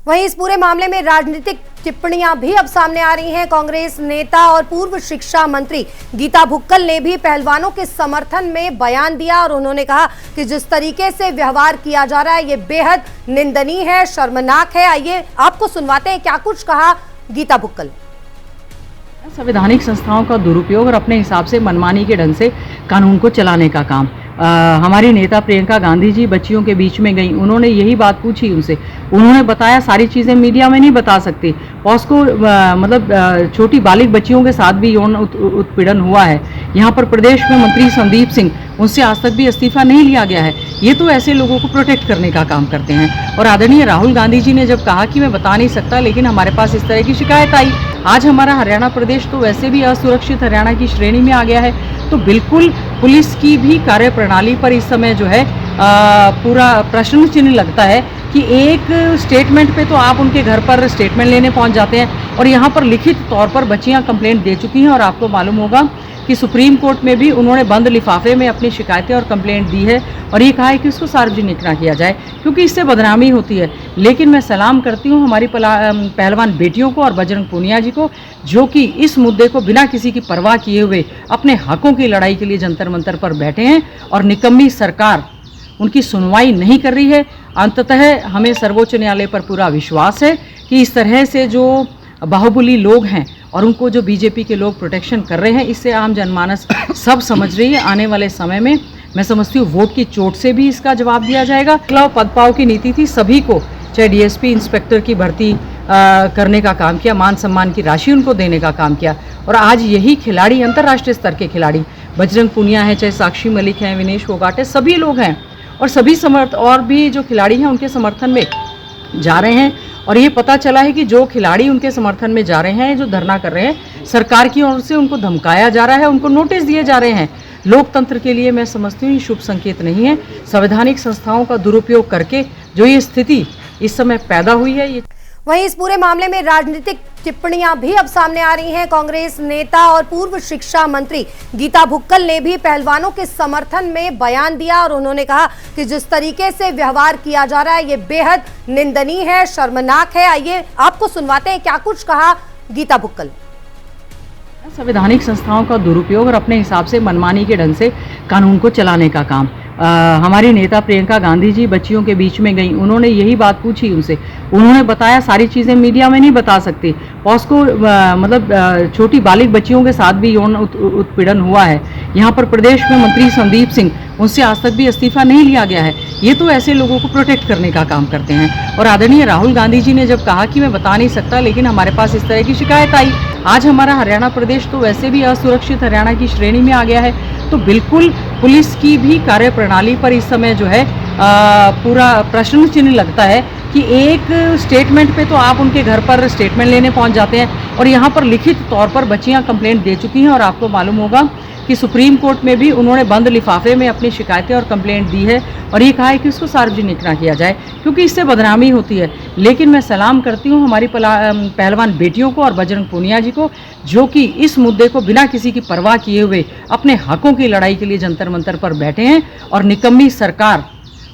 वहीं इस पूरे मामले में राजनीतिक टिप्पणियां भी अब सामने आ रही हैं। कांग्रेस नेता और पूर्व शिक्षा मंत्री गीता भुक्कल ने भी पहलवानों के समर्थन में बयान दिया और उन्होंने कहा कि जिस तरीके से व्यवहार किया जा रहा है ये बेहद निंदनीय है, शर्मनाक है। आइए आपको सुनवाते हैं क्या कुछ कहा गीता भुक्कल। संवैधानिक संस्थाओं का दुरुपयोग और अपने हिसाब से मनमानी के ढंग से कानून को चलाने का काम। हमारी नेता प्रियंका गांधी जी बच्चियों के बीच में गई, उन्होंने यही बात पूछी उनसे, उन्होंने बताया सारी चीज़ें मीडिया में नहीं बता सकती। पॉस्को मतलब छोटी बालिग बच्चियों के साथ भी यौन उत्पीड़न हुआ है। यहाँ पर प्रदेश में मंत्री संदीप सिंह, उनसे आज तक भी इस्तीफा नहीं लिया गया है। ये तो ऐसे लोगों को प्रोटेक्ट करने का काम करते हैं। और आदरणीय राहुल गांधी जी ने जब कहा कि मैं बता नहीं सकता, लेकिन हमारे पास इस तरह की शिकायत आई। आज हमारा हरियाणा प्रदेश तो वैसे भी असुरक्षित हरियाणा की श्रेणी में आ गया है, तो बिल्कुल पुलिस की भी कार्यप्रणाली पर इस समय जो है पूरा प्रश्न चिन्ह लगता है कि एक स्टेटमेंट पे तो आप उनके घर पर स्टेटमेंट लेने पहुंच जाते हैं और यहाँ पर लिखित तौर पर बच्चियाँ कंप्लेंट दे चुकी हैं। और आपको मालूम होगा कि सुप्रीम कोर्ट में भी उन्होंने बंद लिफाफे में अपनी शिकायतें और कंप्लेंट दी है और ये कहा है कि उसको सार्वजनिक ना किया जाए क्योंकि इससे बदनामी होती है। लेकिन मैं सलाम करती हूँ हमारी पहलवान बेटियों को और बजरंग पूनिया जी को, जो कि इस मुद्दे को बिना किसी की परवाह किए हुए अपने हकों की लड़ाई के लिए जंतर मंतर पर बैठे हैं और निकम्मी सरकार उनकी सुनवाई नहीं कर रही है। अंततः हमें सर्वोच्च न्यायालय पर पूरा विश्वास है कि इस तरह से जो बाहुबली लोग हैं और उनको जो बीजेपी के लोग प्रोटेक्शन कर रहे हैं, इससे आम जनमानस सब समझ रही है। आने वाले समय में मैं समझती हूँ वोट की चोट से भी इसका जवाब दिया जाएगा। पद पाव की नीति थी, सभी को चाहे डीएसपी इंस्पेक्टर की भर्ती करने का काम किया, मान सम्मान की राशि उनको देने का काम किया। और आज यही खिलाड़ी, अंतर्राष्ट्रीय स्तर के खिलाड़ी, बजरंग पूनिया है, चाहे साक्षी मलिक हैं, विनेश फोगाट है, सभी लोग हैं और सभी और भी जो खिलाड़ी हैं उनके समर्थन में जा रहे हैं। और ये पता चला है कि जो खिलाड़ी उनके समर्थन में जा रहे हैं, जो धरना कर रहे हैं, सरकार की ओर से उनको धमकाया जा रहा है, उनको नोटिस दिए जा रहे हैं। लोकतंत्र के लिए मैं समझती हूँ ये शुभ संकेत नहीं है। संवैधानिक संस्थाओं का दुरुपयोग करके जो ये स्थिति इस समय पैदा हुई है। ये वहीं इस पूरे मामले में राजनीतिक टिप्पणियां भी अब सामने आ रही हैं। कांग्रेस नेता और पूर्व शिक्षा मंत्री गीता भुक्कल ने भी पहलवानों के समर्थन में बयान दिया और उन्होंने कहा कि जिस तरीके से व्यवहार किया जा रहा है ये बेहद निंदनीय है, शर्मनाक है। आइए आपको सुनवाते हैं क्या कुछ कहा गीता भुक्कल। संवैधानिक संस्थाओं का दुरुपयोग और अपने हिसाब से मनमानी के ढंग से कानून को चलाने का काम। हमारी नेता प्रियंका गांधी जी बच्चियों के बीच में गई, उन्होंने यही बात पूछी उनसे, उन्होंने बताया सारी चीज़ें मीडिया में नहीं बता सकती। पॉस्को मतलब छोटी बालिग बच्चियों के साथ भी यौन उत्पीड़न हुआ है। यहाँ पर प्रदेश में मंत्री संदीप सिंह, उनसे आज तक भी इस्तीफा नहीं लिया गया है। ये तो ऐसे लोगों को प्रोटेक्ट करने का काम करते हैं। और आदरणीय राहुल गांधी जी ने जब कहा कि मैं बता नहीं सकता, लेकिन हमारे पास इस तरह की शिकायत आई। आज हमारा हरियाणा प्रदेश तो वैसे भी असुरक्षित हरियाणा की श्रेणी में आ गया है, तो बिल्कुल पुलिस की भी कार्यप्रणाली पर इस समय जो है पूरा प्रश्न चिन्ह लगता है कि एक स्टेटमेंट पे तो आप उनके घर पर स्टेटमेंट लेने पहुंच जाते हैं और यहाँ पर लिखित तौर पर बच्चियाँ कंप्लेंट दे चुकी हैं। और आपको मालूम होगा कि सुप्रीम कोर्ट में भी उन्होंने बंद लिफाफे में अपनी शिकायतें और कंप्लेंट दी है और ये कहा है कि उसको सार्वजनिक ना किया जाए क्योंकि इससे बदनामी होती है। लेकिन मैं सलाम करती हूँ हमारी पहलवान बेटियों को और बजरंग पूनिया जी को, जो कि इस मुद्दे को बिना किसी की परवाह किए हुए अपने हकों की लड़ाई के लिए जंतर मंतर पर बैठे हैं और निकम्मी सरकार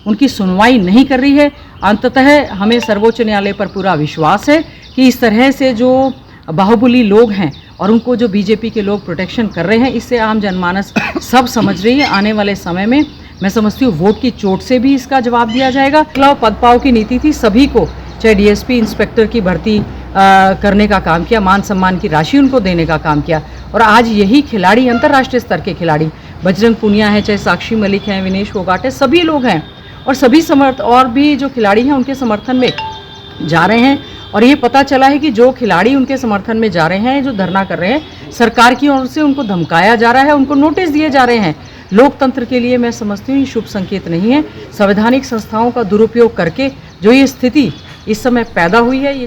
उनकी सुनवाई नहीं कर रही है। अंततः हमें सर्वोच्च न्यायालय पर पूरा विश्वास है कि इस तरह से जो बाहुबली लोग हैं और उनको जो बीजेपी के लोग प्रोटेक्शन कर रहे हैं, इससे आम जनमानस सब समझ रही है। आने वाले समय में मैं समझती हूँ वोट की चोट से भी इसका जवाब दिया जाएगा। पद पाव की नीति थी, सभी को चाहे डीएसपी इंस्पेक्टर की भर्ती करने का काम किया, मान सम्मान की राशि उनको देने का काम किया। और आज यही खिलाड़ी, अंतर्राष्ट्रीय स्तर के खिलाड़ी, बजरंग पूनिया है, चाहे साक्षी मलिक हैं, विनेश फोगाट है, सभी लोग हैं और सभी और भी जो खिलाड़ी हैं उनके समर्थन में जा रहे हैं। और ये पता चला है कि जो खिलाड़ी उनके समर्थन में जा रहे हैं, जो धरना कर रहे हैं, सरकार की ओर से उनको धमकाया जा रहा है, उनको नोटिस दिए जा रहे हैं। लोकतंत्र के लिए मैं समझती हूँ ये शुभ संकेत नहीं है। संवैधानिक संस्थाओं का दुरुपयोग करके जो ये स्थिति इस समय पैदा हुई है, ये